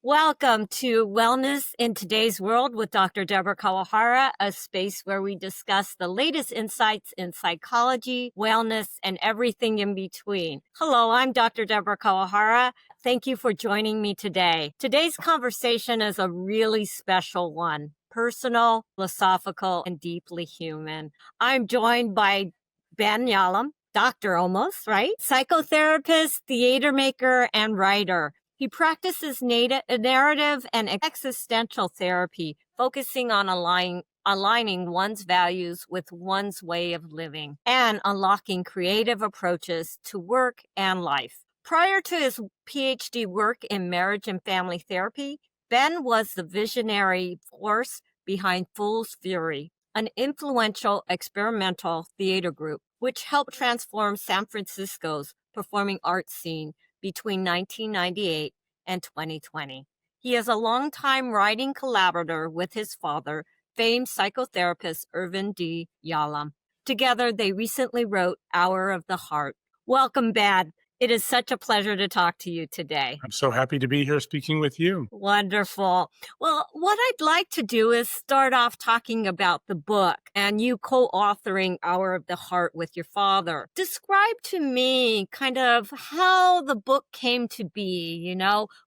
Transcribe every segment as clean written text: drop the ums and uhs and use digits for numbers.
Welcome to Wellness in Today's World with Dr. Debra Kawahara, a space where we discuss the latest insights in psychology, wellness, and everything in between. Hello, I'm Dr. Debra Kawahara. Thank you for joining me today. Today's conversation is a really special one, personal, philosophical, and deeply human. I'm joined by Ben Yalom, doctor almost, right? Psychotherapist, theater maker, and writer. He practices narrative and existential therapy, focusing on aligning one's values with one's way of living and unlocking creative approaches to work and life. Prior to his PhD work in marriage and family therapy, Ben was the visionary force behind Fool's Fury, an influential experimental theater group which helped transform San Francisco's performing arts scene between 1998 and 2020. He is a longtime writing collaborator with his father, famed psychotherapist Irvin D. Yalom. Together, they recently wrote Hour of the Heart. Welcome, Ben. It is such a pleasure to talk to you today. I'm so happy to be here speaking with you. Wonderful. Well, what I'd like to do is start off talking about the book and you co-authoring Hour of the Heart with your father. Describe to me kind of how the book came to be,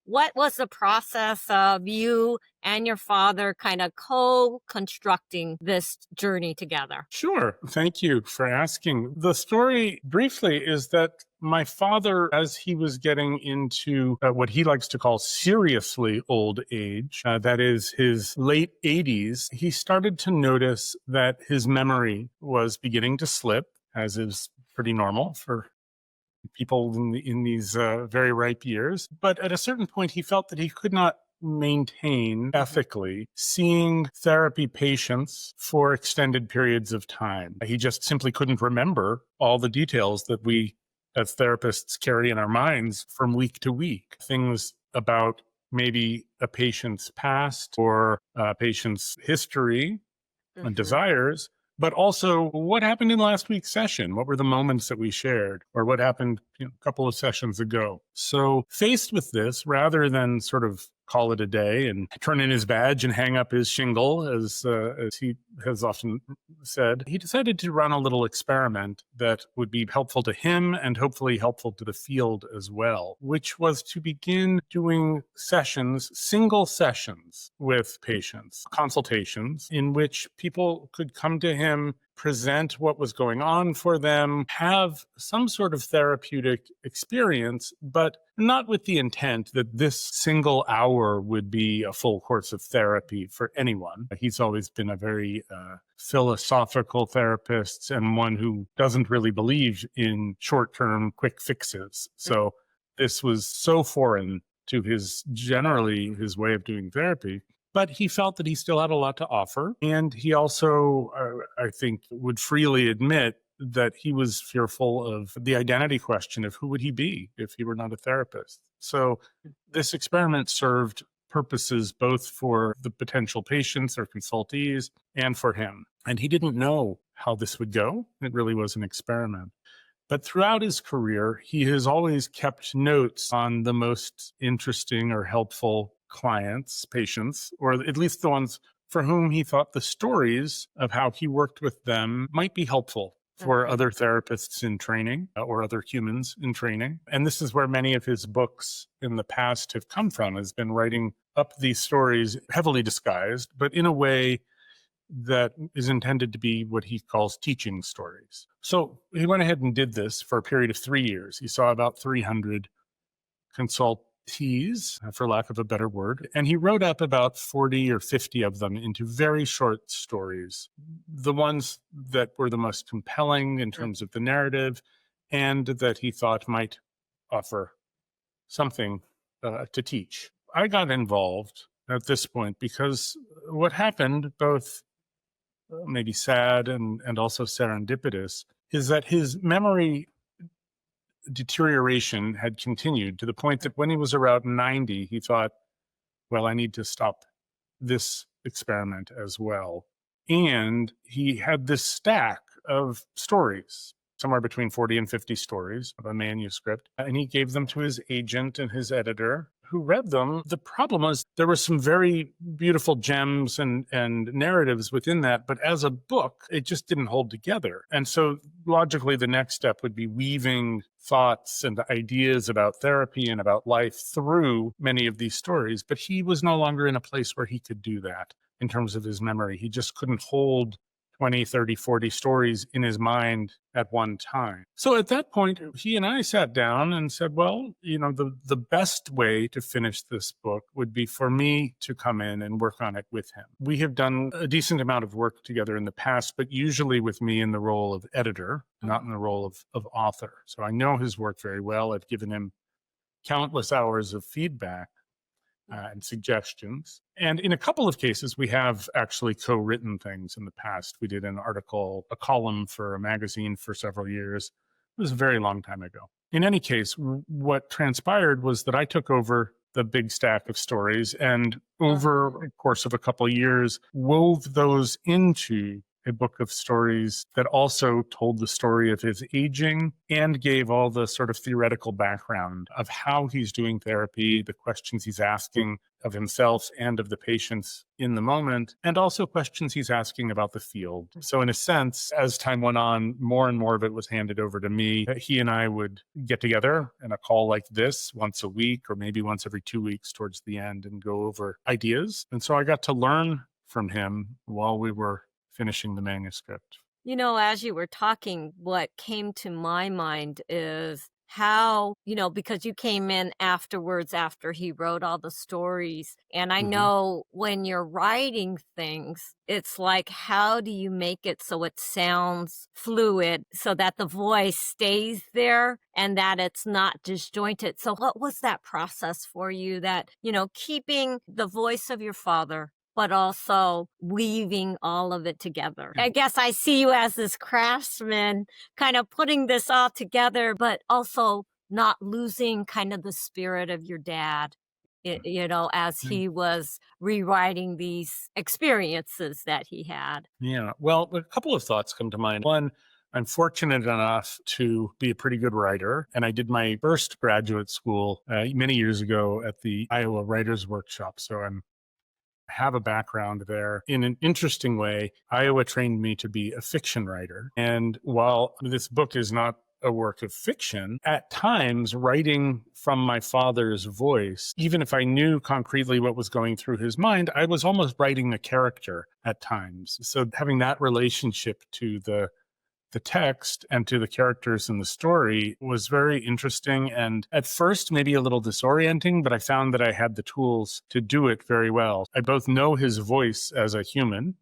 what was the process of you and your father kind of co-constructing this journey together? Sure. Thank you for asking. The story briefly is that my father, as he was getting into what he likes to call seriously old age, that is his late 80s, he started to notice that his memory was beginning to slip, as is pretty normal for people in these very ripe years. But at a certain point, he felt that he could not maintain ethically seeing therapy patients for extended periods of time. He just simply couldn't remember all the details that we as therapists carry in our minds from week to week. Things about maybe a patient's past or a patient's history and desires, but also what happened in last week's session. What were the moments that we shared, or what happened a couple of sessions ago? So faced with this, rather than sort of call it a day and turn in his badge and hang up his shingle, as he has often said, he decided to run a little experiment that would be helpful to him and hopefully helpful to the field as well, which was to begin doing sessions, single sessions with patients, consultations in which people could come to him, present what was going on for them, have some sort of therapeutic experience, but not with the intent that this single hour would be a full course of therapy for anyone. He's always been a very philosophical therapist and one who doesn't really believe in short-term quick fixes. So this was so foreign to his way of doing therapy. But he felt that he still had a lot to offer. And he also, I think, would freely admit that he was fearful of the identity question of who would he be if he were not a therapist. So this experiment served purposes both for the potential patients or consultees and for him. And he didn't know how this would go. It really was an experiment. But throughout his career, he has always kept notes on the most interesting or helpful clients, patients, or at least the ones for whom he thought the stories of how he worked with them might be helpful for other therapists in training or other humans in training. And this is where many of his books in the past have come from, has been writing up these stories heavily disguised, but in a way that is intended to be what he calls teaching stories. So he went ahead and did this for a period of 3 years. He saw about 300 consultees, for lack of a better word, and he wrote up about 40 or 50 of them into very short stories, the ones that were the most compelling in terms of the narrative and that he thought might offer something to teach. I got involved at this point because what happened, both maybe sad and also serendipitous, is that his memory deterioration had continued to the point that when he was around 90, he thought, well, I need to stop this experiment as well. And he had this stack of stories, somewhere between 40 and 50 stories of a manuscript, and he gave them to his agent and his editor. who read them. The problem was there were some very beautiful gems and narratives within that, but as a book, it just didn't hold together. And so logically, the next step would be weaving thoughts and ideas about therapy and about life through many of these stories. But he was no longer in a place where he could do that in terms of his memory. He just couldn't hold 20, 30, 40 stories in his mind at one time. So at that point, he and I sat down and said, well, the best way to finish this book would be for me to come in and work on it with him. We have done a decent amount of work together in the past, but usually with me in the role of editor, not in the role of author. So I know his work very well. I've given him countless hours of feedback and suggestions. And in a couple of cases, we have actually co-written things in the past. We did an article, a column for a magazine for several years. It was a very long time ago. In any case, what transpired was that I took over the big stack of stories and over the course of a couple of years, wove those into a book of stories that also told the story of his aging and gave all the sort of theoretical background of how he's doing therapy, the questions he's asking of himself and of the patients in the moment, and also questions he's asking about the field. So in a sense, as time went on, more and more of it was handed over to me. He and I would get together in a call like this once a week or maybe once every 2 weeks towards the end and go over ideas. And so I got to learn from him while we were finishing the manuscript. As you were talking, what came to my mind is how, because you came in afterwards after he wrote all the stories. And I know when you're writing things, it's like, how do you make it so it sounds fluid so that the voice stays there and that it's not disjointed? So what was that process for you that, keeping the voice of your father, but also weaving all of it together? I guess I see you as this craftsman kind of putting this all together, but also not losing kind of the spirit of your dad, as he was rewriting these experiences that he had. Yeah. Well, a couple of thoughts come to mind. One, I'm fortunate enough to be a pretty good writer. And I did my first graduate school many years ago at the Iowa Writers Workshop. So I have a background there. In an interesting way, Iowa trained me to be a fiction writer. And while this book is not a work of fiction, at times writing from my father's voice, even if I knew concretely what was going through his mind, I was almost writing a character at times. So having that relationship to the text and to the characters in the story was very interesting and at first maybe a little disorienting, but I found that I had the tools to do it very well. I both know his voice as a human,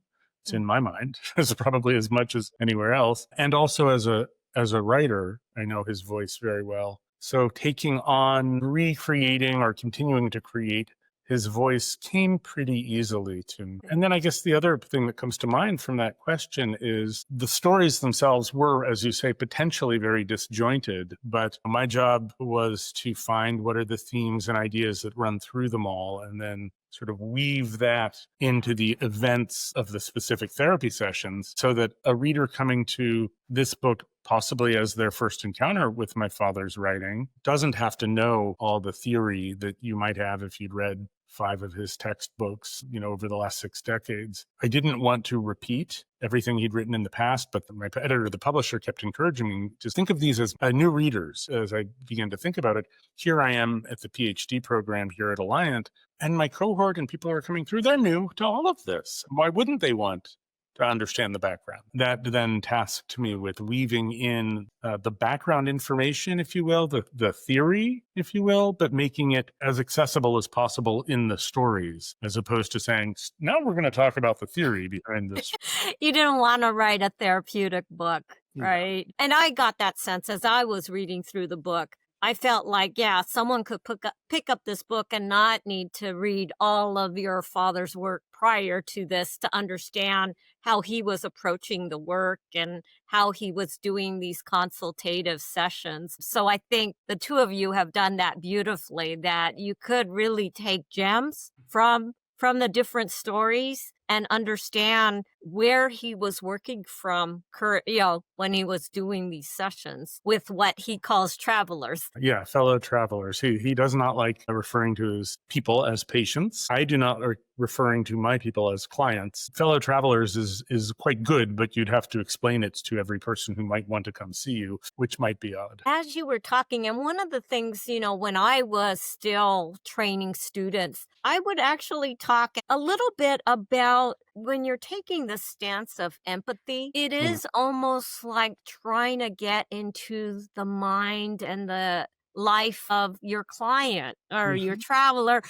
it's in my mind, as probably as much as anywhere else, and also as a writer, I know his voice very well. So taking on recreating or continuing to create his voice came pretty easily to me. And then I guess the other thing that comes to mind from that question is the stories themselves were, as you say, potentially very disjointed, but my job was to find what are the themes and ideas that run through them all and then sort of weave that into the events of the specific therapy sessions so that a reader coming to this book possibly as their first encounter with my father's writing doesn't have to know all the theory that you might have if you'd read 5 of his textbooks, over the last 6 decades. I didn't want to repeat everything he'd written in the past, but my editor, the publisher, kept encouraging me to think of these as new readers. As I began to think about it, here I am at the PhD program here at Alliant, and my cohort and people who are coming through, they're new to all of this. Why wouldn't they want to understand the background? That then tasked me with weaving in the background information, if you will, the theory, if you will, but making it as accessible as possible in the stories, as opposed to saying, now we're going to talk about the theory behind this. You didn't want to write a therapeutic book, right? Yeah. And I got that sense as I was reading through the book. I felt like, someone could pick up this book and not need to read all of your father's work prior to this to understand how he was approaching the work and how he was doing these consultative sessions. So I think the two of you have done that beautifully, that you could really take gems from the different stories and understand where he was working from, when he was doing these sessions with what he calls travelers. Yeah, fellow travelers. He does not like referring to his people as patients. I do not like referring to my people as clients. Fellow travelers is quite good, but you'd have to explain it to every person who might want to come see you, which might be odd. As you were talking, and one of the things, when I was still training students, I would actually talk a little bit about when you're taking the stance of empathy, it Mm. is almost like trying to get into the mind and the life of your client or your Mhm. traveler.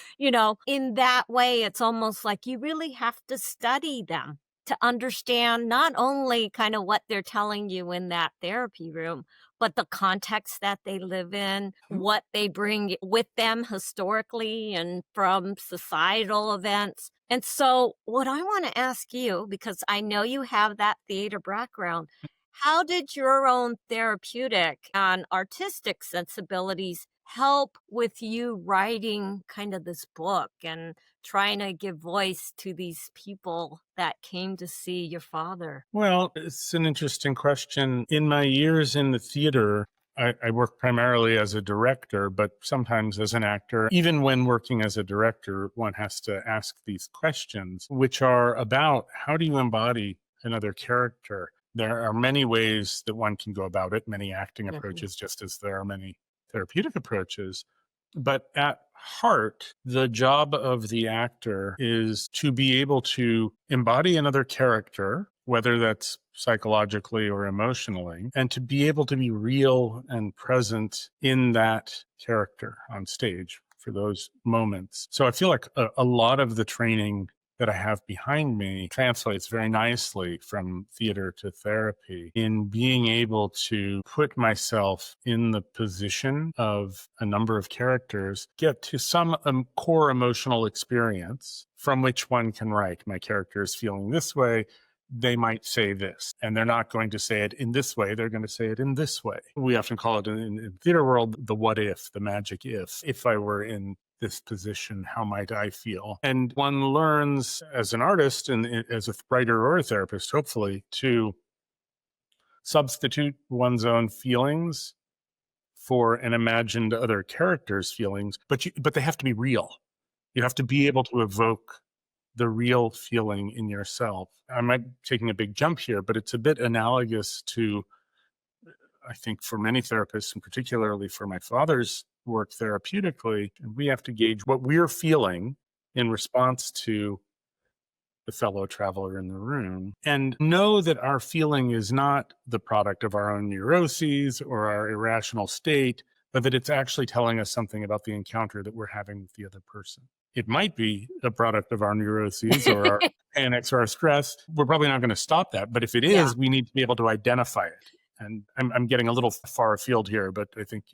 In that way, it's almost like you really have to study them to understand not only kind of what they're telling you in that therapy room, but the context that they live in, what they bring with them historically and from societal events. And so, what I want to ask you, because I know you have that theater background, how did your own therapeutic and artistic sensibilities help with you writing kind of this book and trying to give voice to these people that came to see your father? Well, it's an interesting question. In my years in the theater, I work primarily as a director, but sometimes as an actor. Even when working as a director, one has to ask these questions, which are about how do you embody another character? There are many ways that one can go about it, many acting Mhm. approaches, just as there are many therapeutic approaches. But at heart, the job of the actor is to be able to embody another character, whether that's psychologically or emotionally, and to be able to be real and present in that character on stage for those moments. So I feel like a lot of the training that I have behind me translates very nicely from theater to therapy in being able to put myself in the position of a number of characters, get to some core emotional experience from which one can write. My character is feeling this way. They might say this, and they're not going to say it in this way. They're going to say it in this way. We often call it in theater world the what if, the magic if. If I were in this position, how might I feel? And one learns as an artist and as a writer or a therapist, hopefully, to substitute one's own feelings for an imagined other character's feelings, but they have to be real. You have to be able to evoke the real feeling in yourself. I might be taking a big jump here, but it's a bit analogous to, I think, for many therapists, and particularly for my father's work therapeutically, we have to gauge what we're feeling in response to the fellow traveler in the room and know that our feeling is not the product of our own neuroses or our irrational state, but that it's actually telling us something about the encounter that we're having with the other person. It might be a product of our neuroses or our panics or our stress. We're probably not going to stop that. But if it Yeah. is, we need to be able to identify it. And I'm getting a little far afield here, but I think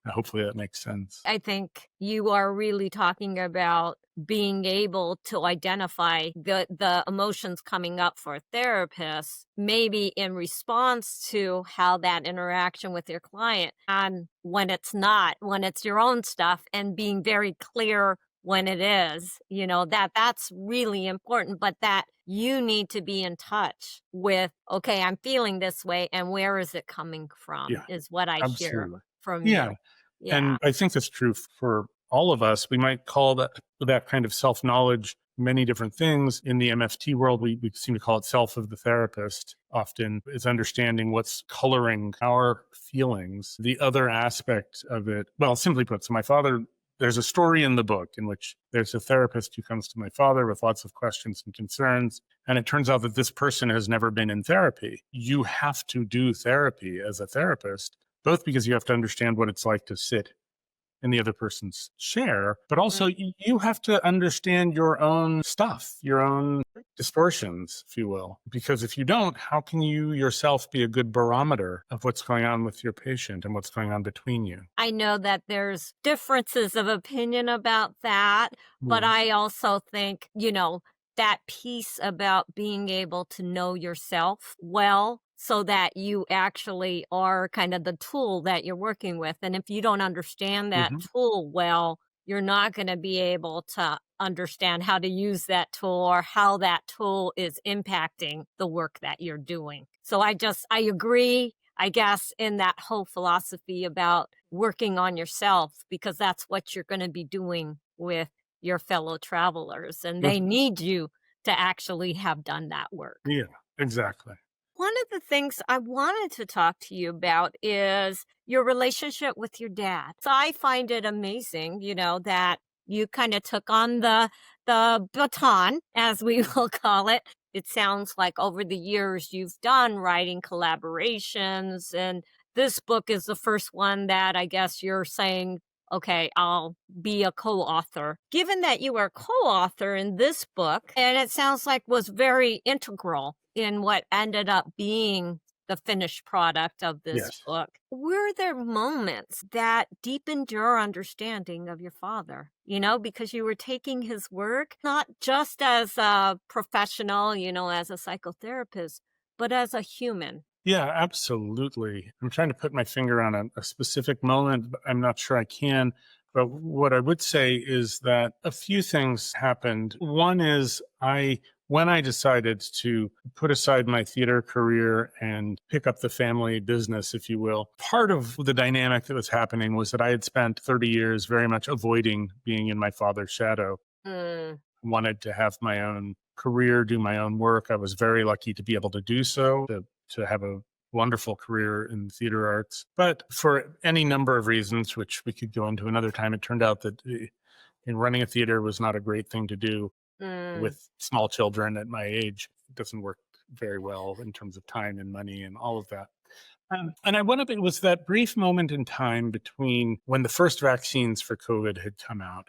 hopefully that makes sense. I think you are really talking about being able to identify the emotions coming up for therapists, maybe in response to how that interaction with your client, and when it's not, when it's your own stuff, and being very clear when it is, that's really important, but that you need to be in touch with, okay, I'm feeling this way, and where is it coming from, Yeah, is what I hear absolutely. from Yeah. you. Yeah. And I think that's true for all of us. We might call that kind of self-knowledge many different things. In the MFT world, we seem to call it self of the therapist. Often is understanding what's coloring our feelings. The other aspect of it, well, simply put, so my father, there's a story in the book in which there's a therapist who comes to my father with lots of questions and concerns. And it turns out that this person has never been in therapy. You have to do therapy as a therapist, both because you have to understand what it's like to sit in the other person's chair, but also you have to understand your own stuff, your own distortions, if you will. Because if you don't, how can you yourself be a good barometer of what's going on with your patient and what's going on between you? I know that there's differences of opinion about that, but Mm. I also think, that piece about being able to know yourself well so that you actually are kind of the tool that you're working with. And if you don't understand that Hmm. tool well, you're not going to be able to understand how to use that tool or how that tool is impacting the work that you're doing. So I agree, I guess, in that whole philosophy about working on yourself, because that's what you're going to be doing with your fellow travelers, and they Mhm. need you to actually have done that work. Yeah, exactly. One of the things I wanted to talk to you about is your relationship with your dad. So I find it amazing, that you kind of took on the baton, as we will call it. It sounds like over the years you've done writing collaborations, and this book is the first one that I guess you're saying, okay, I'll be a co-author. Given that you are co-author in this book, and it sounds like was very integral in what ended up being the finished product of this Yes. book, were there moments that deepened your understanding of your father? Because you were taking his work not just as a professional, as a psychotherapist, but as a human. Yeah, absolutely. I'm trying to put my finger on a specific moment, but I'm not sure I can. But what I would say is that a few things happened. One is when I decided to put aside my theater career and pick up the family business, if you will, part of the dynamic that was happening was that I had spent 30 years very much avoiding being in my father's shadow. Mm, Wanted to have my own career, do my own work. I was very lucky to be able to do so, to have a wonderful career in theater arts. But for any number of reasons, which we could go into another time, it turned out that in running a theater was not a great thing to do mm, with small children at my age. It doesn't work very well in terms of time and money and all of that. And I went up, it was that brief moment in time between when the first vaccines for COVID had come out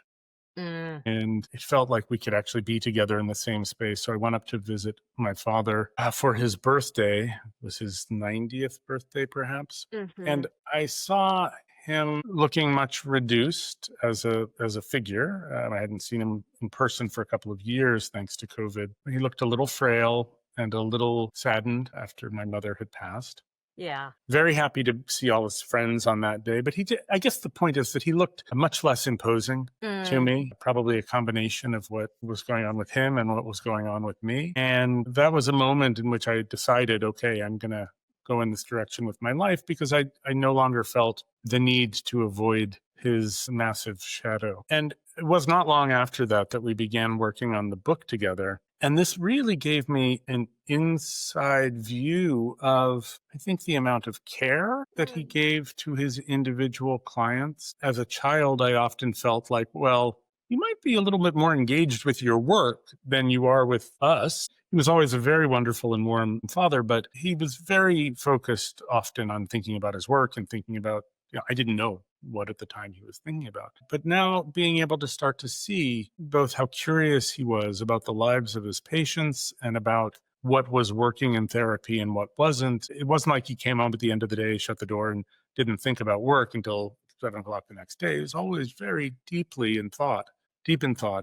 mm. and it felt like we could actually be together in the same space. So I went up to visit my father for his birthday. It was his 90th birthday, perhaps. And Mhm. I saw him looking much reduced as a figure. I hadn't seen him in person for a couple of years, thanks to COVID. He looked a little frail and a little saddened after my mother had passed. Yeah. Very happy to see all his friends on that day. But he did, I guess the point is that he looked much less imposing to Mm. me, probably a combination of what was going on with him and what was going on with me. And that was a moment in which I decided, okay, I'm going to go in this direction with my life because I no longer felt the need to avoid his massive shadow. And it was not long after that that we began working on the book together. And this really gave me an inside view of, I think, the amount of care that he Mm. gave to his individual clients. As a child, I often felt like, well, you might be a little bit more engaged with your work than you are with us. He was always a very wonderful and warm father, but he was very focused often on thinking about his work and thinking about, I didn't know what at the time he was thinking about. But now being able to start to see both how curious he was about the lives of his patients and about what was working in therapy and what wasn't. It wasn't like he came home at the end of the day, shut the door, and didn't think about work until 7 o'clock the next day. He was always very deep in thought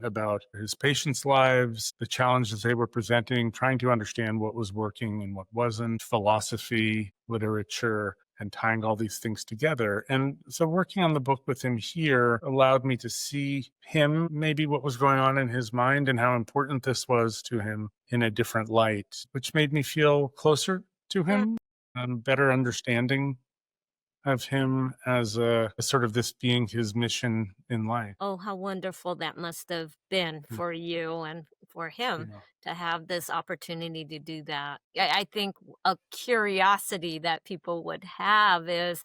about his patients' lives, the challenges they were presenting, trying to understand what was working and what wasn't, philosophy, literature, and tying all these things together. And so working on the book with him here allowed me to see him, maybe what was going on in his mind and how important this was to him in a different light, which made me feel closer to Mm. him, better understanding of him as a sort of this being his mission in life. Oh, how wonderful that must have been Mm, for you and for him yeah. to have this opportunity to do that. I think a curiosity that people would have is,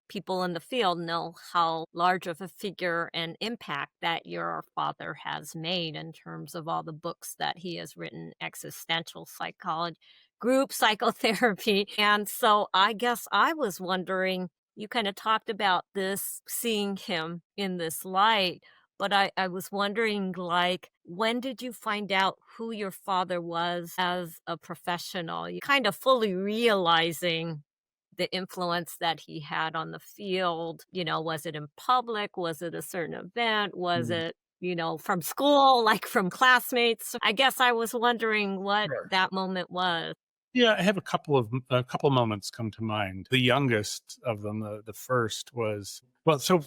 people in the field know how large of a figure and impact that your father has made in terms of all the books that he has written, existential psychology, group psychotherapy. And so I guess I was wondering, you kind of talked about this, seeing him in this light, but I was wondering, like, when did you find out who your father was as a professional? You kind of fully realizing the influence that he had on the field. Was it in public? Was it a certain event? Was Mm, it, from school, like from classmates? I guess I was wondering what sure. that moment was. Yeah, I have a couple moments come to mind. The youngest of them, the first was Well, so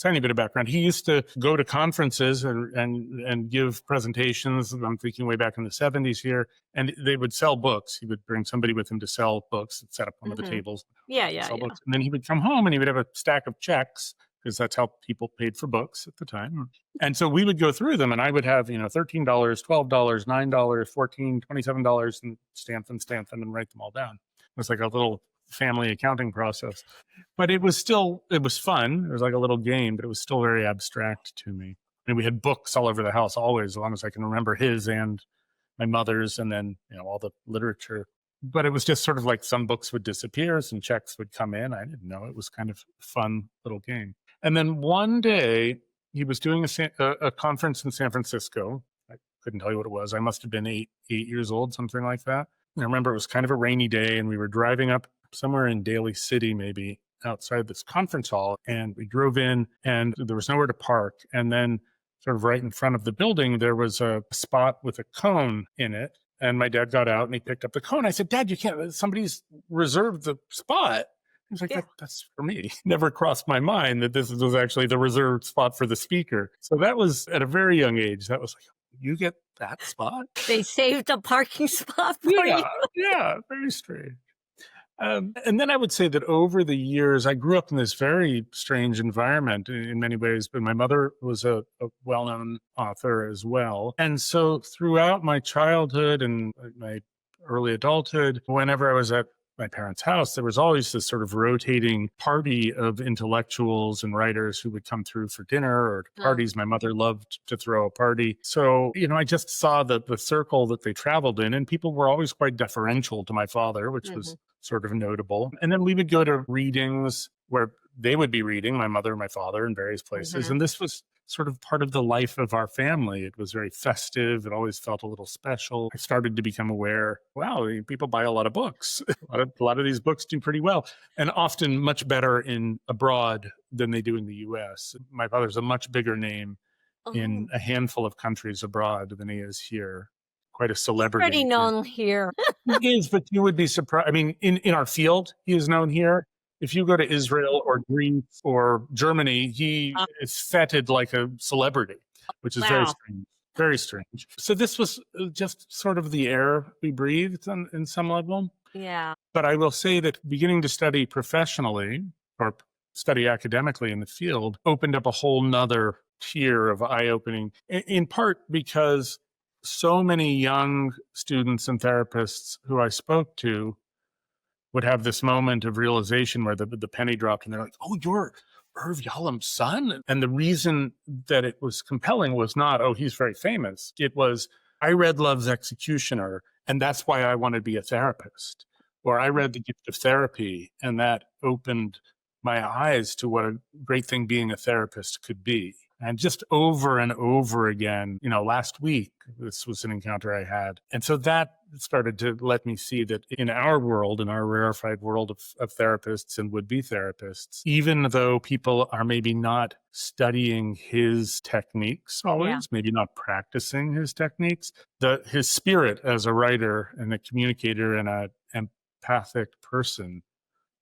tiny bit of background. He used to go to conferences and give presentations. I'm thinking way back in the 70s here, and they would sell books. He would bring somebody with him to sell books, set up one of the tables, sell books, and then he would come home and he would have a stack of checks because that's how people paid for books at the time. And so we would go through them, and I would have $13, $12, $9, $14, $27, and stamp them and write them all down. It was like a little family accounting process. But it was fun. It was like a little game, but it was still very abstract to me. And we had books all over the house always, as long as I can remember his and my mother's, and then, all the literature. But it was just sort of like some books would disappear, some checks would come in. I didn't know. It was kind of a fun little game. And then one day he was doing a conference in San Francisco. I couldn't tell you what it was. I must have been eight years old, something like that. I remember it was kind of a rainy day, and we were driving up somewhere in Daly City, maybe outside this conference hall. And we drove in, and there was nowhere to park. And then sort of right in front of the building, there was a spot with a cone in it. And my dad got out and he picked up the cone. I said, "Dad, you can't, somebody's reserved the spot." He was like, that's for me. Never crossed my mind that this was actually the reserved spot for the speaker. So that was at a very young age. That was like, you get that spot? They saved a parking spot for you. Yeah, very strange. And then I would say that over the years, I grew up in this very strange environment in many ways, but my mother was a well-known author as well. And so throughout my childhood and my early adulthood, whenever I was at my parents' house, there was always this sort of rotating party of intellectuals and writers who would come through for dinner or to parties. My mother loved to throw a party. So, I just saw the circle that they traveled in, and people were always quite deferential to my father, which was sort of notable. And then we would go to readings where they would be reading, my mother and my father, in various places. And this was sort of part of the life of our family. It was very festive. It always felt a little special. I started to become aware, wow, people buy a lot of books. A lot of these books do pretty well, and often much better abroad than they do in the US. My father's a much bigger name in a handful of countries abroad than he is here. Quite a celebrity. Pretty known here. He is, but you would be surprised. I mean, in our field, he is known here. If you go to Israel or Greece or Germany, he is feted like a celebrity, which is very strange. Very strange. So this was just sort of the air we breathed in some level. Yeah. But I will say that beginning to study professionally or study academically in the field opened up a whole nother tier of eye-opening, in part because so many young students and therapists who I spoke to would have this moment of realization where the penny dropped and they're like, "Oh, you're Irv Yalom's son?" And the reason that it was compelling was not, "Oh, he's very famous." It was, "I read Love's Executioner, and that's why I want to be a therapist." Or I read The Gift of Therapy, and that opened my eyes to what a great thing being a therapist could be. And just over and over again, last week, this was an encounter I had. And so that started to let me see that in our world, in our rarefied world of therapists and would-be therapists, even though people are maybe not studying his techniques always, maybe not practicing his techniques, his spirit as a writer and a communicator and an empathic person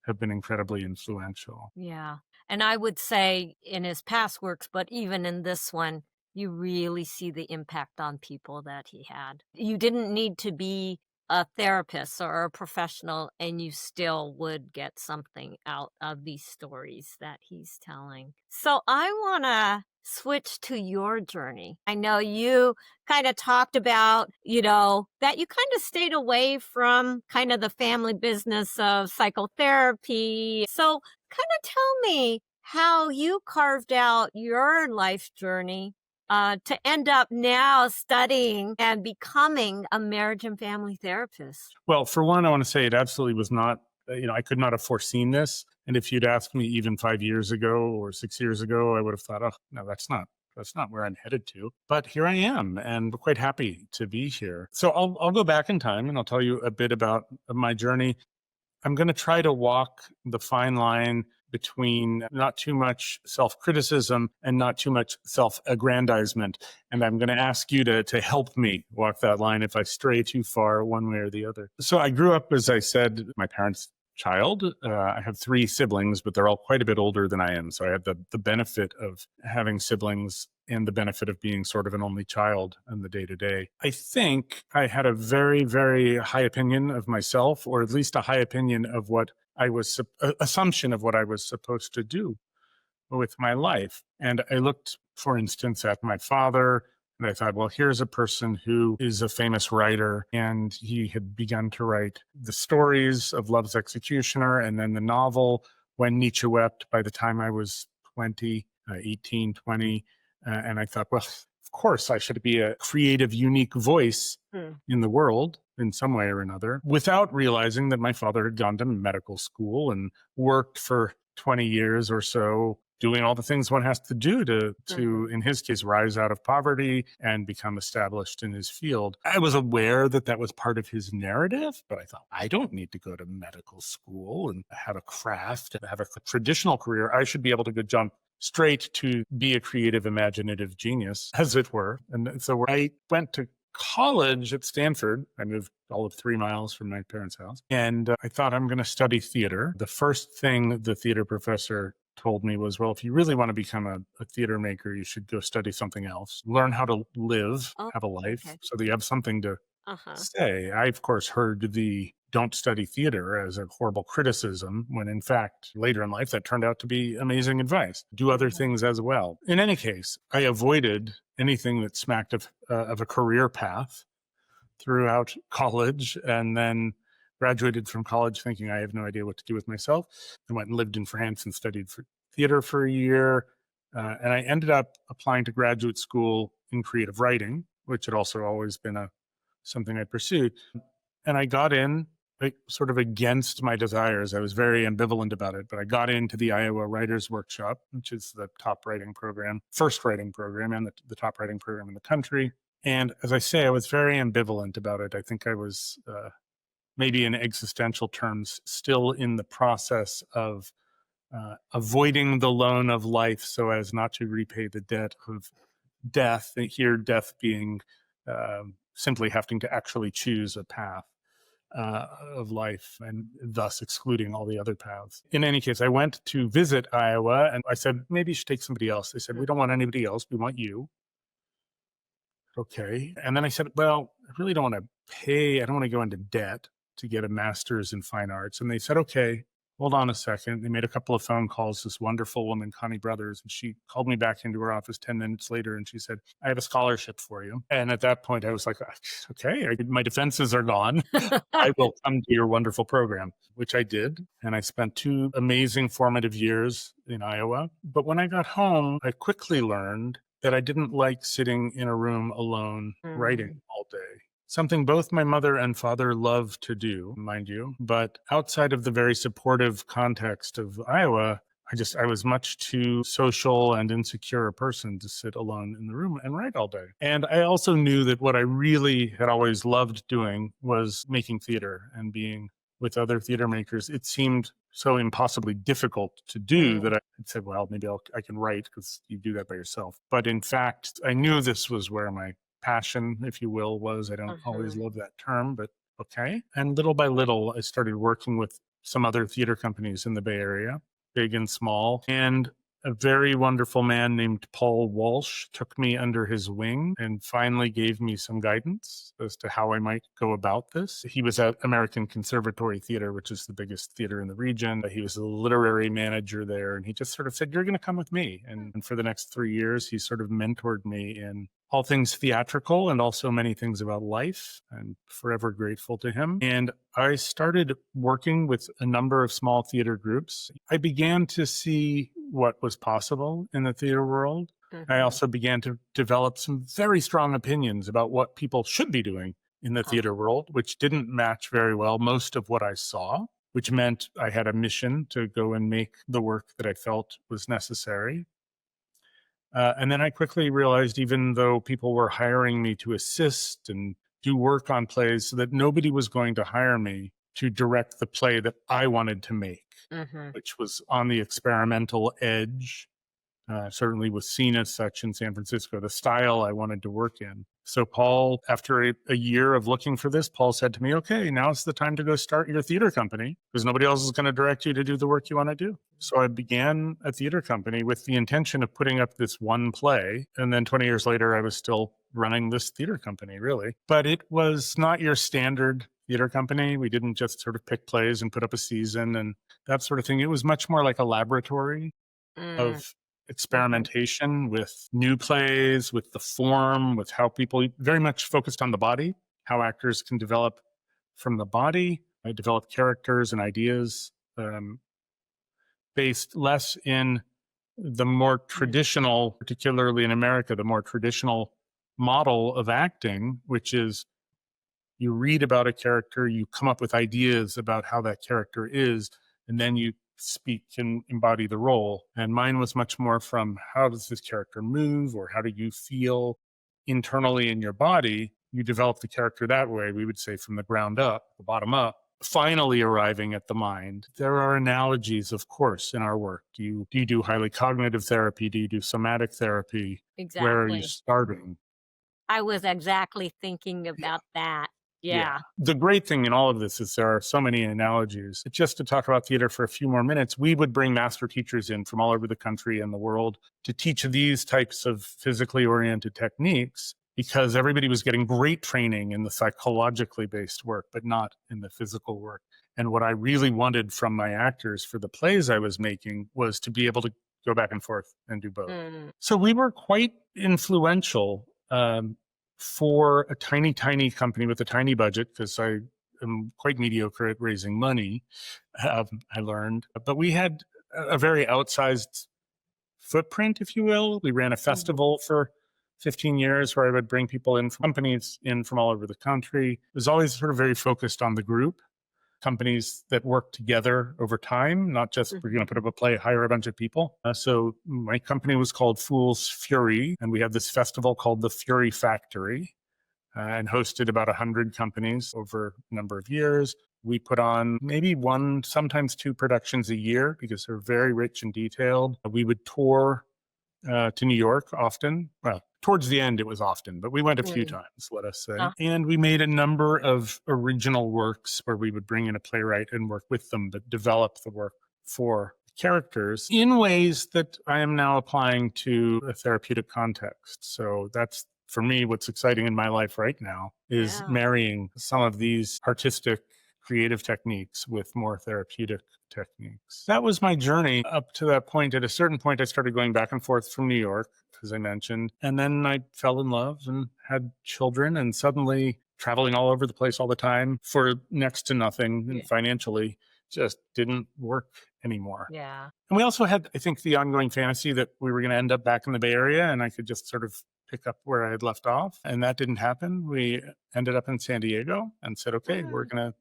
have been incredibly influential. Yeah. And I would say in his past works, but even in this one, you really see the impact on people that he had. You didn't need to be a therapist or a professional, and you still would get something out of these stories that he's telling. So I want to switch to your journey. I know you kind of talked about, that you kind of stayed away from kind of the family business of psychotherapy. So kind of tell me how you carved out your life journey to end up now studying and becoming a marriage and family therapist. Well, for one, I want to say it absolutely was not, I could not have foreseen this. And if you'd asked me even 5 years ago or 6 years ago, I would have thought, oh, no, that's not where I'm headed to. But here I am, and we're quite happy to be here. So I'll go back in time and I'll tell you a bit about my journey. I'm going to try to walk the fine line between not too much self-criticism and not too much self-aggrandizement. And I'm going to ask you to help me walk that line if I stray too far one way or the other. So I grew up, as I said, my parents child. I have three siblings, but they're all quite a bit older than I am. So I had the benefit of having siblings and the benefit of being sort of an only child in the day to day. I think I had a very, very high opinion of myself, or at least a high opinion of what I was, assumption of what I was supposed to do with my life. And I looked, for instance, at my father, and I thought, well, here's a person who is a famous writer, and he had begun to write the stories of Love's Executioner and then the novel When Nietzsche Wept by the time I was 20, 18, 20. And I thought, well, of course, I should be a creative, unique voice in the world in some way or another, without realizing that my father had gone to medical school and worked for 20 years or so doing all the things one has to do to in his case, rise out of poverty and become established in his field. I was aware that that was part of his narrative, but I thought, I don't need to go to medical school and have a craft and have a traditional career. I should be able to go jump straight to be a creative, imaginative genius, as it were. And so I went to college at Stanford. I moved all of 3 miles from my parents' house. And I thought, I'm going to study theater. The first thing the theater professor told me was, well, if you really want to become a theater maker, you should go study something else. Learn how to live, have a life, so that you have something to say. I, of course, heard the don't study theater as a horrible criticism, when in fact, later in life, that turned out to be amazing advice. Do other things as well. In any case, I avoided anything that smacked of a career path throughout college, and then graduated from college thinking I have no idea what to do with myself. I went and lived in France and studied for theater for a year. And I ended up applying to graduate school in creative writing, which had also always been something I pursued. And I got in sort of against my desires. I was very ambivalent about it, but I got into the Iowa Writers Workshop, which is the top writing program, first writing program, and the top writing program in the country. And as I say, I was very ambivalent about it. I think I was maybe in existential terms still in the process of avoiding the loan of life so as not to repay the debt of death. Here, death being simply having to actually choose a path of life, and thus excluding all the other paths. In any case, I went to visit Iowa, and I said, maybe you should take somebody else. They said, we don't want anybody else. We want you. Okay. And then I said, well, I really don't want to pay. I don't want to go into debt to get a master's in fine arts. And they said, okay, hold on a second. They made a couple of phone calls, this wonderful woman, Connie Brothers, and she called me back into her office 10 minutes later, and she said, I have a scholarship for you. And at that point, I was like, okay, my defenses are gone. I will come to your wonderful program, which I did. And I spent 2 amazing formative years in Iowa. But when I got home, I quickly learned that I didn't like sitting in a room alone writing all day. Something both my mother and father loved to do, mind you, but outside of the very supportive context of Iowa, I was much too social and insecure a person to sit alone in the room and write all day. And I also knew that what I really had always loved doing was making theater and being with other theater makers. It seemed so impossibly difficult to do that I said, well, maybe I can write, because you do that by yourself. But in fact, I knew this was where my passion, if you will, was. I don't always love that term, but okay. And little by little, I started working with some other theater companies in the Bay Area, big and small. And a very wonderful man named Paul Walsh took me under his wing and finally gave me some guidance as to how I might go about this. He was at American Conservatory Theater, which is the biggest theater in the region. He was a literary manager there, and he just sort of said, you're going to come with me. And for the next 3 years, he sort of mentored me in all things theatrical and also many things about life. I'm forever grateful to him. And I started working with a number of small theater groups. I began to see what was possible in the theater world. I also began to develop some very strong opinions about what people should be doing in the theater world, which didn't match very well most of what I saw, which meant I had a mission to go and make the work that I felt was necessary. And then I quickly realized, even though people were hiring me to assist and do work on plays, that nobody was going to hire me to direct the play that I wanted to make, which was on the experimental edge certainly was seen as such in San Francisco, the style I wanted to work in. So Paul, after a year of looking for this, Paul said to me, okay, now's the time to go start your theater company because nobody else is going to direct you to do the work you want to do. So I began a theater company with the intention of putting up this one play. And then 20 years later, I was still running this theater company, really. But it was not your standard theater company. We didn't just sort of pick plays and put up a season and that sort of thing. It was much more like a laboratory of experimentation with new plays, with the form, with how people very much focused on the body, how actors can develop from the body, develop characters and ideas based less in the more traditional, particularly in America, the more traditional model of acting, which is you read about a character, you come up with ideas about how that character is, and then you speak and embody the role. And mine was much more from how does this character move or how do you feel internally in your body? You develop the character that way, we would say from the ground up, the bottom up, finally arriving at the mind. There are analogies, of course, in our work. Do you do highly cognitive therapy? Do you do somatic therapy? Exactly. Where are you starting? I was exactly thinking about that. Yeah. The great thing in all of this is there are so many analogies. Just to talk about theater for a few more minutes, we would bring master teachers in from all over the country and the world to teach these types of physically oriented techniques because everybody was getting great training in the psychologically based work, but not in the physical work. And what I really wanted from my actors for the plays I was making was to be able to go back and forth and do both. So we were quite influential for a tiny, tiny company with a tiny budget, because I am quite mediocre at raising money, I learned. But we had a very outsized footprint, if you will. We ran a festival for 15 years where I would bring people in, companies in from all over the country. It was always sort of very focused on the group, companies that work together over time, not just we're going to put up a play, hire a bunch of people. So my company was called Fool's Fury, and we had this festival called the Fury Factory and hosted about 100 companies over a number of years. We put on maybe one, sometimes two productions a year because they're very rich and detailed. We would tour to New York often. Well, towards the end, it was often, but we went a few times, let us say. And we made a number of original works where we would bring in a playwright and work with them, but develop the work for characters in ways that I am now applying to a therapeutic context. So that's, for me, what's exciting in my life right now is marrying some of these artistic, creative techniques with more therapeutic techniques. That was my journey up to that point. At a certain point, I started going back and forth from New York, as I mentioned. And then I fell in love and had children, and suddenly traveling all over the place all the time for next to nothing and financially just didn't work anymore. Yeah. And we also had, I think, the ongoing fantasy that we were going to end up back in the Bay Area and I could just sort of pick up where I had left off. And that didn't happen. We ended up in San Diego and said, okay, we're going to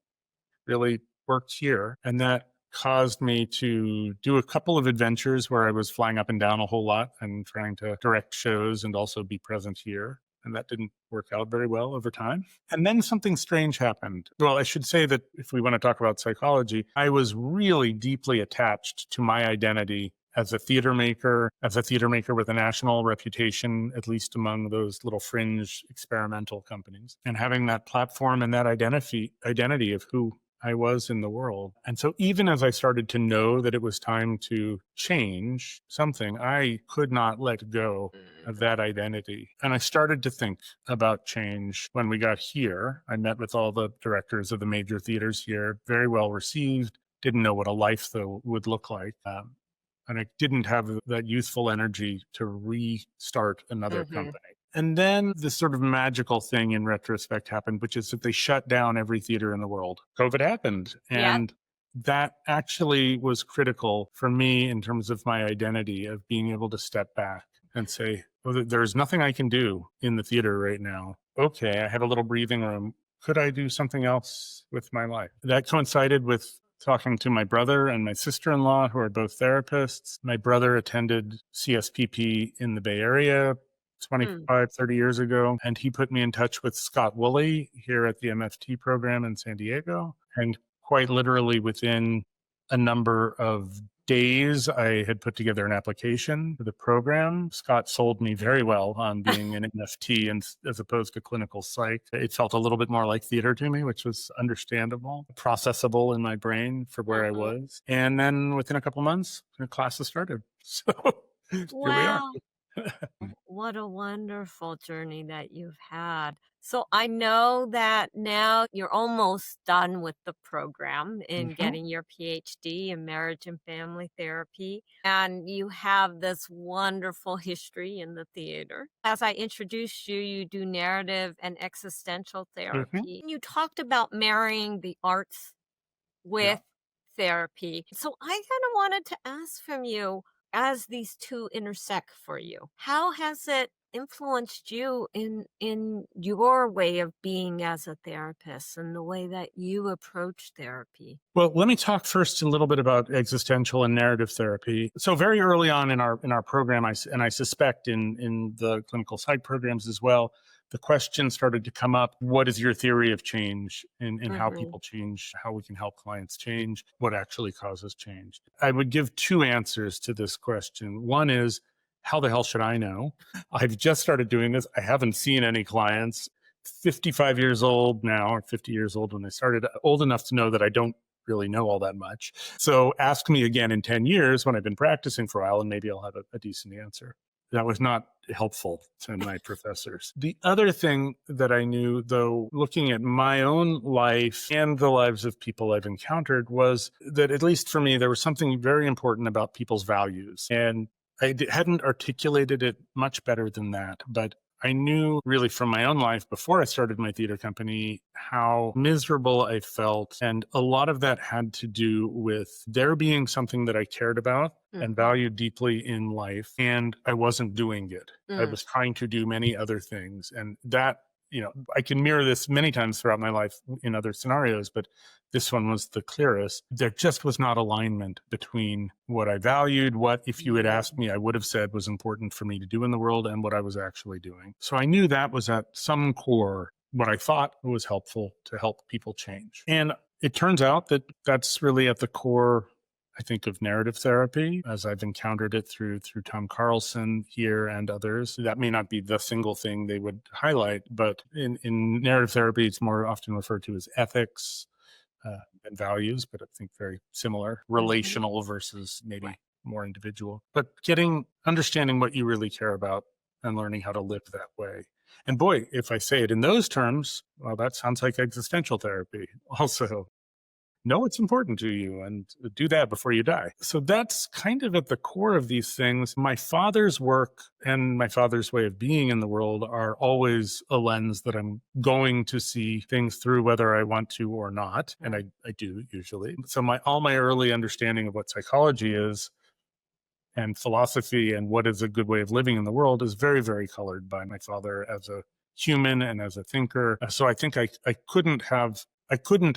really work here. And that caused me to do a couple of adventures where I was flying up and down a whole lot and trying to direct shows and also be present here. And that didn't work out very well over time. And then something strange happened. Well, I should say that if we want to talk about psychology, I was really deeply attached to my identity as a theater maker with a national reputation, at least among those little fringe experimental companies, and having that platform and that identity of who I was in the world. And so even as I started to know that it was time to change something, I could not let go of that identity. And I started to think about change when we got here. I met with all the directors of the major theaters here, very well received, didn't know what a life though would look like. And I didn't have that youthful energy to restart another company. And then this sort of magical thing in retrospect happened, which is that they shut down every theater in the world. COVID happened. And that actually was critical for me in terms of my identity of being able to step back and say, well, there's nothing I can do in the theater right now. Okay, I have a little breathing room. Could I do something else with my life? That coincided with talking to my brother and my sister-in-law, who are both therapists. My brother attended CSPP in the Bay Area 25, 30 years ago. And he put me in touch with Scott Woolley here at the MFT program in San Diego. And quite literally within a number of days, I had put together an application for the program. Scott sold me very well on being an NFT and as opposed to clinical psych. It felt a little bit more like theater to me, which was understandable, processable in my brain for where I was. And then within a couple months, the classes started. So here we are. Wow. What a wonderful journey that you've had. So I know that now you're almost done with the program in Mhm. getting your PhD in marriage and family therapy, and you have this wonderful history in the theater. As I introduced you, you do narrative and existential Mhm. therapy. You talked about marrying the arts Yeah. with therapy. So I kind of wanted to ask from you, as these two intersect for you, how has it influenced you in your way of being as a therapist and the way that you approach therapy? Well, let me talk first a little bit about existential and narrative therapy. So very early on in our program, and I suspect in the clinical psych programs as well, the question started to come up: what is your theory of change in how Hmm. people change, how we can help clients change, what actually causes change? I would give two answers to this question. One is, how the hell should I know? I've just started doing this. I haven't seen any clients. 55 years old now, or 50 years old when I started, old enough to know that I don't really know all that much. So ask me again in 10 years when I've been practicing for a while, and maybe I'll have a decent answer. That was not helpful to my professors. The other thing that I knew, though, looking at my own life and the lives of people I've encountered, was that, at least for me, there was something very important about people's values. And hadn't articulated it much better than that, but I knew really from my own life before I started my theater company how miserable I felt. And a lot of that had to do with there being something that I cared about and Hmm. valued deeply in life, and I wasn't doing it. I Mm. was trying to do many other things. And that, I can mirror this many times throughout my life in other scenarios, but this one was the clearest. There just was not alignment between what I valued, what, if you had Yeah. asked me, I would have said was important for me to do in the world, and what I was actually doing. So I knew that was at some core what I thought was helpful to help people change. And it turns out that that's really at the core, I think, of narrative therapy, as I've encountered it through Tom Carlson here and others. That may not be the single thing they would highlight, but in narrative therapy, it's more often referred to as ethics, and values, but I think very similar, Hmm. relational versus Right. maybe more individual. But understanding what you really care about and learning how to live that way. And boy, if I say it in those terms, well, that sounds like existential therapy also. Know what's important to you and do that before you die. So that's kind of at the core of these things. My father's work and my father's way of being in the world are always a lens that I'm going to see things through, whether I want to or not. And Mm. I do usually. So all my early understanding of what psychology is and philosophy and what is a good way of living in the world is very, very colored by my father as a human and as a thinker. So I think I couldn't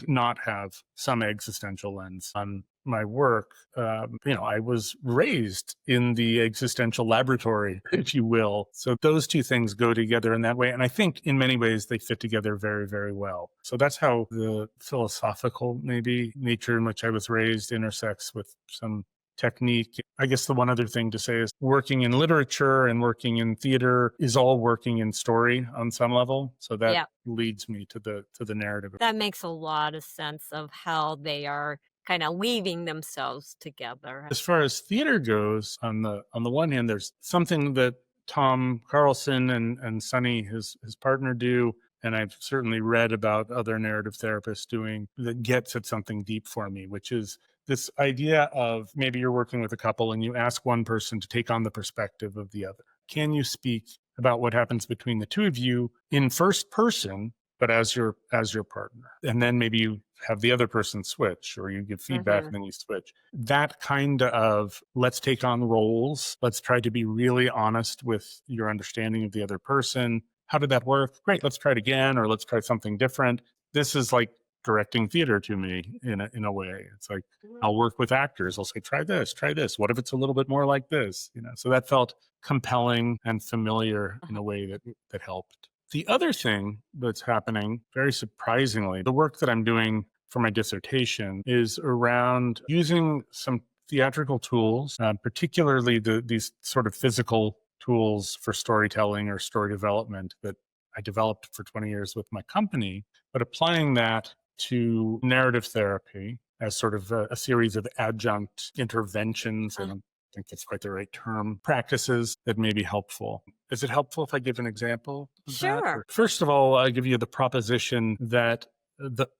not have some existential lens on my work. I was raised in the existential laboratory, if you will. So those two things go together in that way. And I think in many ways they fit together very, very well. So that's how the philosophical, maybe, nature in which I was raised intersects with some technique. I guess the one other thing to say is working in literature and working in theater is all working in story on some level. So that Yeah. leads me to the narrative. That makes a lot of sense of how they are kind of weaving themselves together. As far as theater goes, on the one hand, there's something that Tom Carlson and Sonny, his partner, do, and I've certainly read about other narrative therapists doing, that gets at something deep for me, which is this idea of maybe you're working with a couple and you ask one person to take on the perspective of the other. Can you speak about what happens between the two of you in first person, but as your partner? And then maybe you have the other person switch, or you give feedback Hmm. and then you switch. That kind of, let's take on roles. Let's try to be really honest with your understanding of the other person. How did that work? Great. Let's try it again, or let's try something different. This is like directing theater to me in a way. It's like, I'll work with actors. I'll say, try this, try this. What if it's a little bit more like this? So that felt compelling and familiar in a way that helped. The other thing that's happening, very surprisingly, the work that I'm doing for my dissertation is around using some theatrical tools, particularly these sort of physical tools for storytelling or story development that I developed for 20 years with my company, but applying that to narrative therapy as sort of a series of adjunct interventions. I don't think that's quite the right term, practices that may be helpful. Is it helpful if I give an example of that? Sure. First of all, I give you the proposition that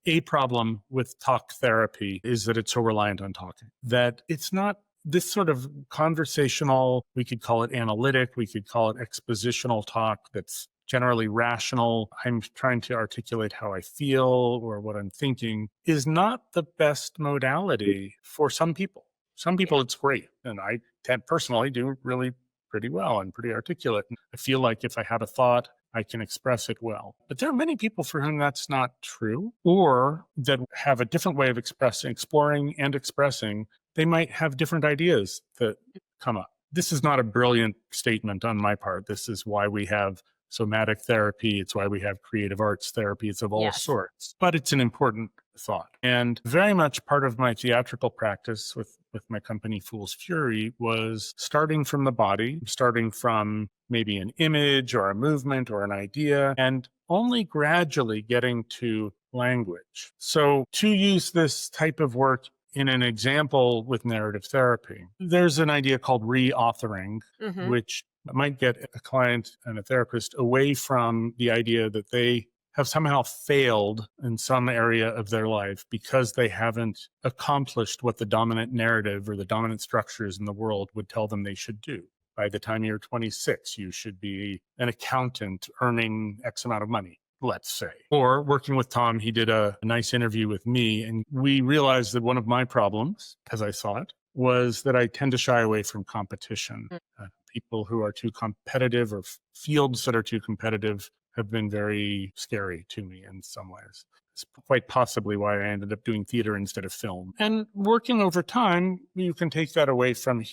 a problem with talk therapy is that it's so reliant on talking, that it's not this sort of conversational, we could call it analytic, we could call it expositional talk that's generally rational. I'm trying to articulate how I feel or what I'm thinking is not the best modality for some people. Some people, it's great. And I personally do really pretty well and pretty articulate. I feel like if I have a thought, I can express it well. But there are many people for whom that's not true, or that have a different way of exploring and expressing. They might have different ideas that come up. This is not a brilliant statement on my part. This is why we have somatic therapy. It's why we have creative arts therapies of all Yes. sorts. But it's an important thought. And very much part of my theatrical practice with my company Fool's Fury was starting from the body, starting from maybe an image or a movement or an idea, and only gradually getting to language. So to use this type of work in an example with narrative therapy, there's an idea called reauthoring, Mhm. which might get a client and a therapist away from the idea that they have somehow failed in some area of their life because they haven't accomplished what the dominant narrative or the dominant structures in the world would tell them they should do. By the time you're 26, you should be an accountant earning X amount of money, let's say. Or working with Tom, he did a nice interview with me, and we realized that one of my problems, as I saw it, was that I tend to shy away from competition. People who are too competitive or fields that are too competitive have been very scary to me in some ways. It's quite possibly why I ended up doing theater instead of film. And working over time, you can take that away from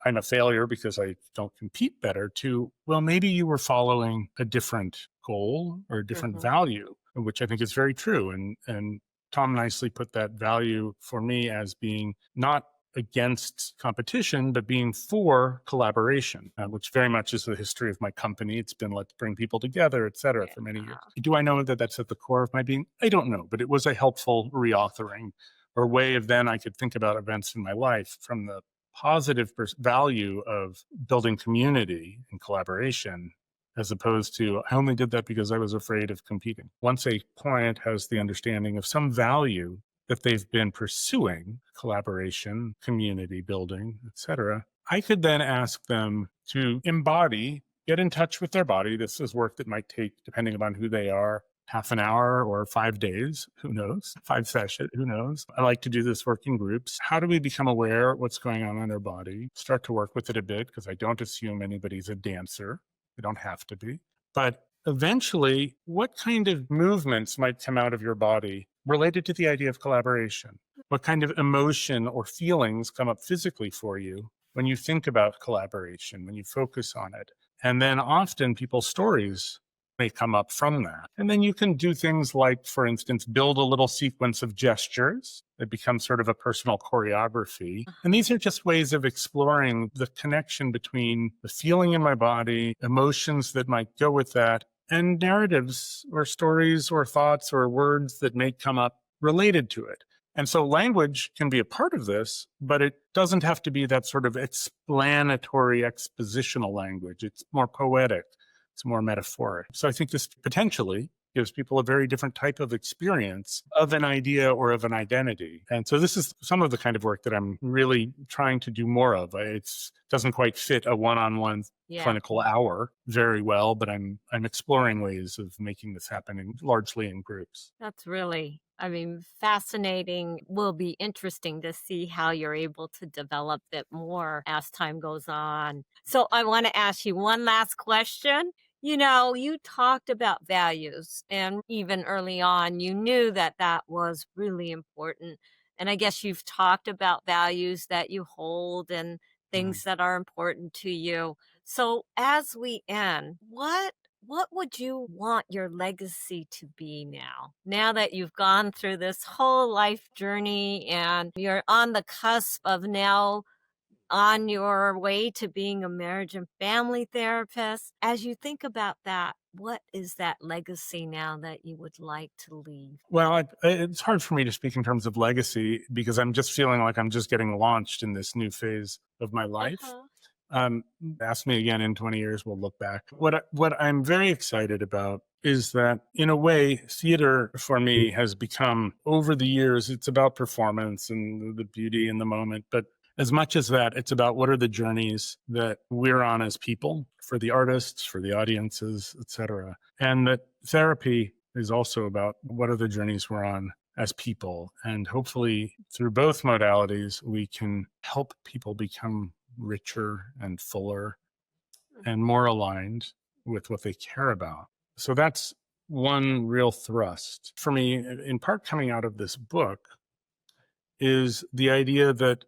I'm a failure because I don't compete better to, well, maybe you were following a different goal or a different Mhm. value, which I think is very true. And Tom nicely put that value for me as being not against competition, but being for collaboration, which very much is the history of my company. It's been let's bring people together, et cetera, for many years. Do I know that that's at the core of my being? I don't know, but it was a helpful reauthoring or way of then I could think about events in my life from the positive value of building community and collaboration, as opposed to I only did that because I was afraid of competing. Once a client has the understanding of some value that they've been pursuing, collaboration, community building, etc., I could then ask them to embody, get in touch with their body. This is work that might take, depending upon who they are, half an hour or 5 days, who knows, 5 sessions, who knows. I like to do this work in groups. How do we become aware what's going on in their body? Start to work with it a bit, because I don't assume anybody's a dancer. They don't have to be. But eventually, what kind of movements might come out of your body related to the idea of collaboration? What kind of emotion or feelings come up physically for you when you think about collaboration, when you focus on it? And then often people's stories may come up from that. And then you can do things like, for instance, build a little sequence of gestures that becomes sort of a personal choreography. And these are just ways of exploring the connection between the feeling in my body, emotions that might go with that, and narratives or stories or thoughts or words that may come up related to it. And so language can be a part of this, but it doesn't have to be that sort of explanatory, expositional language. It's more poetic. It's more metaphoric. So I think this potentially gives people a very different type of experience of an idea or of an identity. And so this is some of the kind of work that I'm really trying to do more of. It doesn't quite fit a one-on-one clinical hour very well, but I'm exploring ways of making this happen largely in groups. That's really, fascinating. Will be interesting to see how you're able to develop it more as time goes on. So I want to ask you one last question. You talked about values, and even early on, you knew that that was really important. And I guess you've talked about values that you hold and Mm. things that are important to you. So as we end, what what would you want your legacy to be now? Now that you've gone through this whole life journey and you're on the cusp of now on your way to being a marriage and family therapist, as you think about that, what is that legacy now that you would like to leave? Well, it's hard for me to speak in terms of legacy because I'm just feeling like I'm just getting launched in this new phase of my life. Uh-huh. Um, Ask me again in 20 years, we'll look back. What I'm very excited about is that, in a way, theater for me has become, over the years, it's about performance and the beauty in the moment. But as much as that, it's about what are the journeys that we're on as people, for the artists, for the audiences, etc. And that therapy is also about what are the journeys we're on as people. And hopefully, through both modalities, we can help people become richer and fuller and more aligned with what they care about. So that's one real thrust for me, in part coming out of this book, is the idea that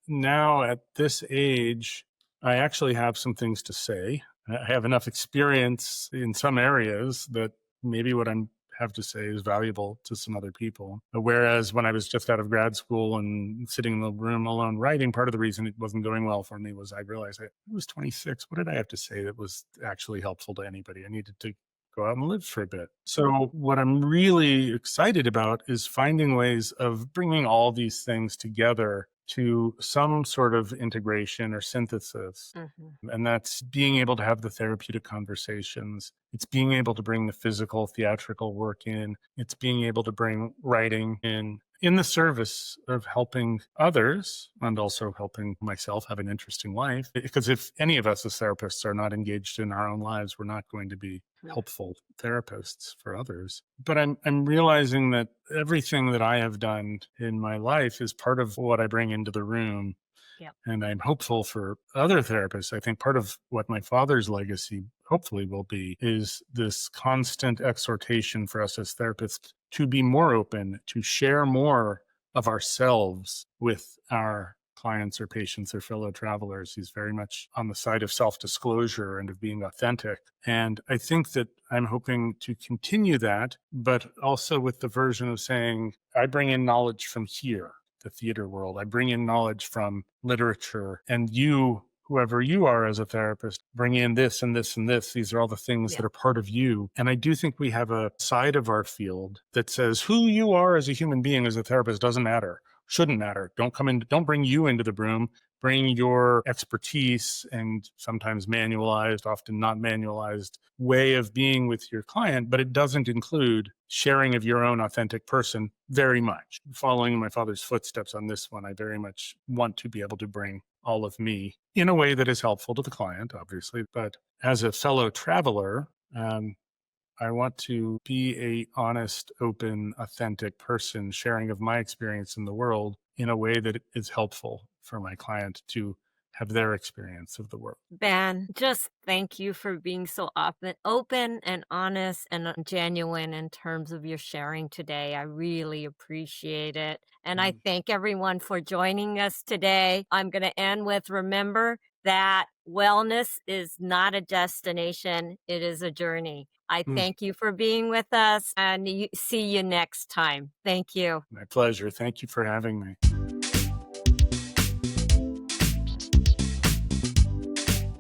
now at this age, I actually have some things to say. I have enough experience in some areas that maybe what I have to say is valuable to some other people. Whereas when I was just out of grad school and sitting in the room alone writing, part of the reason it wasn't going well for me was I realized I was 26. What did I have to say that was actually helpful to anybody? I needed to go out and live for a bit. So what I'm really excited about is finding ways of bringing all these things together to some sort of integration or synthesis. Mm-hmm. And that's being able to have the therapeutic conversations. It's being able to bring the physical, theatrical work in. It's being able to bring writing in the service of helping others and also helping myself have an interesting life. Because if any of us as therapists are not engaged in our own lives, we're not going to be helpful therapists for others. But I'm realizing that everything that I have done in my life is part of what I bring into the room. Yep. And I'm hopeful for other therapists. I think part of what my father's legacy hopefully will be is this constant exhortation for us as therapists to be more open, to share more of ourselves with our clients or patients or fellow travelers. He's very much on the side of self-disclosure and of being authentic. And I think that I'm hoping to continue that, but also with the version of saying, I bring in knowledge from here, the theater world. I bring in knowledge from literature, and you, whoever you are as a therapist, bring in this and this and this. These are all the things that are part of you. And I do think we have a side of our field that says who you are as a human being, as a therapist, doesn't matter, shouldn't matter. Don't bring you into the room. Bring your expertise and sometimes manualized, often not manualized way of being with your client, but it doesn't include sharing of your own authentic person very much. Following my father's footsteps on this one, I very much want to be able to bring all of me in a way that is helpful to the client, obviously. But as a fellow traveler, I want to be a honest, open, authentic person sharing of my experience in the world in a way that is helpful for my client to have their experience of the world. Ben, just thank you for being so open and honest and genuine in terms of your sharing today. I really appreciate it. And I thank everyone for joining us today. I'm going to end with, remember that wellness is not a destination, it is a journey. I thank you for being with us, and see you next time. Thank you. My pleasure. Thank you for having me.